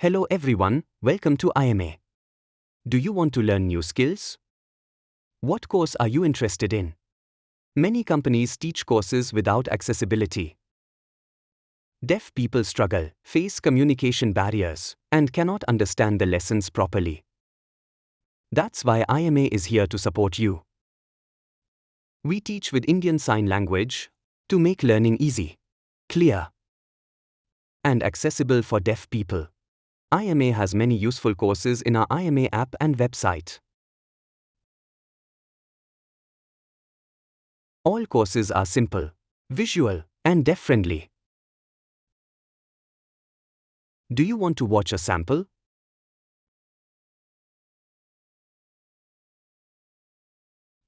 Hello everyone, welcome to IMA. Do you want to learn new skills? What course are you interested in? Many companies teach courses without accessibility. Deaf people struggle, face communication barriers, and cannot understand the lessons properly. That's why IMA is here to support you. We teach with Indian Sign Language to make learning easy, clear, and accessible for deaf people. IMA has many useful courses in our IMA app and website. All courses are simple, visual, and deaf-friendly. Do you want to watch a sample?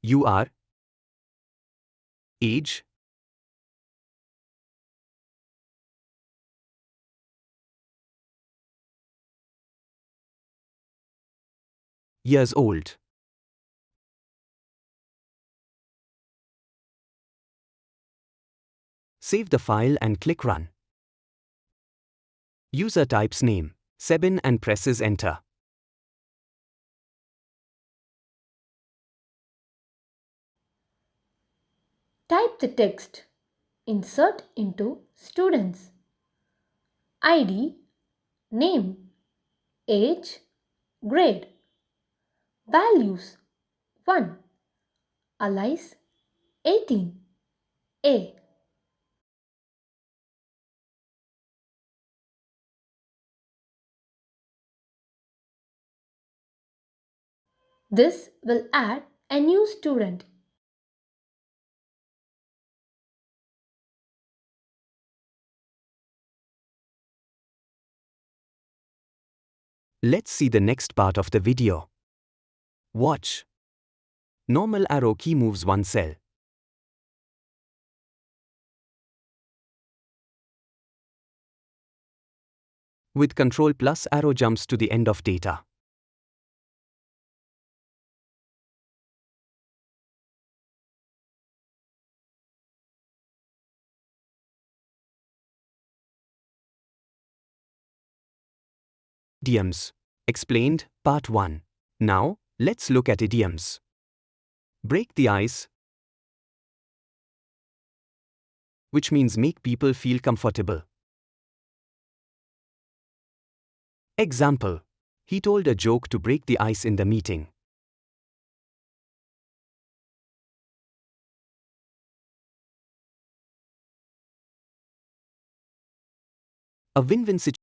You are age, years old, save the file and click Run. User types name, Sebin and presses Enter. Type the text. Insert into Students. ID, Name, Age, Grade. Values 1. Alice 18. A. This will add a new student. Let's see the next part of the video. Watch. Normal arrow key moves one cell. With Ctrl plus arrow jumps to the end of data. Idioms. Explained, Part 1. Now, let's look at idioms. Break the ice, which means make people feel comfortable. Example. He told a joke to break the ice in the meeting. A win-win situation.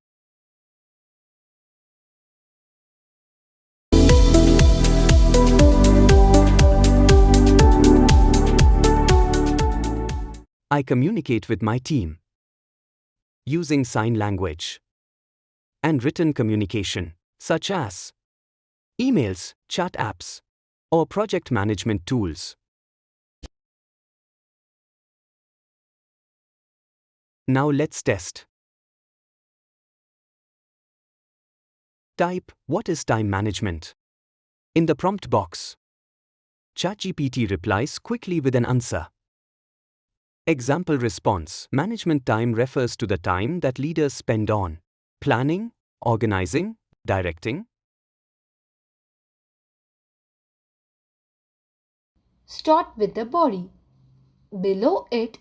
I communicate with my team using sign language and written communication, such as emails, chat apps, or project management tools. Now let's test. Type, what is time management? In the prompt box. ChatGPT replies quickly with an answer. Example response. Management time refers to the time that leaders spend on planning, organizing, directing. Start with the body. Below it,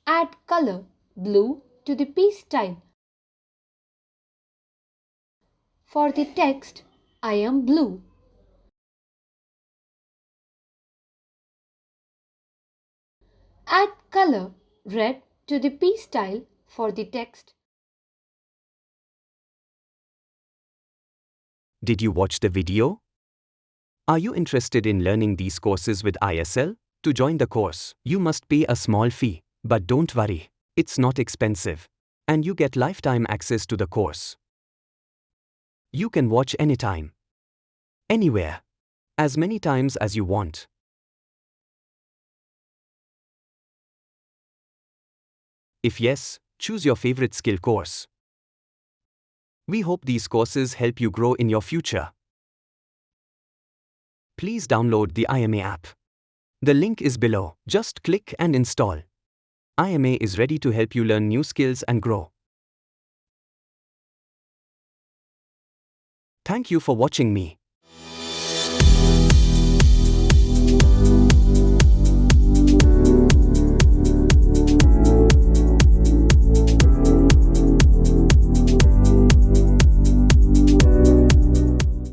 add color blue to the piece style. For the text, I am blue. Add color red to the piece style for the text. Did you watch the video? Are you interested in learning these courses with ISL? To join the course, you must pay a small fee. But don't worry, it's not expensive. And you get lifetime access to the course. You can watch anytime, anywhere, as many times as you want. If yes, choose your favorite skill course. We hope these courses help you grow in your future. Please download the IMA app. The link is below. Just click and install. IMA is ready to help you learn new skills and grow. Thank you for watching me.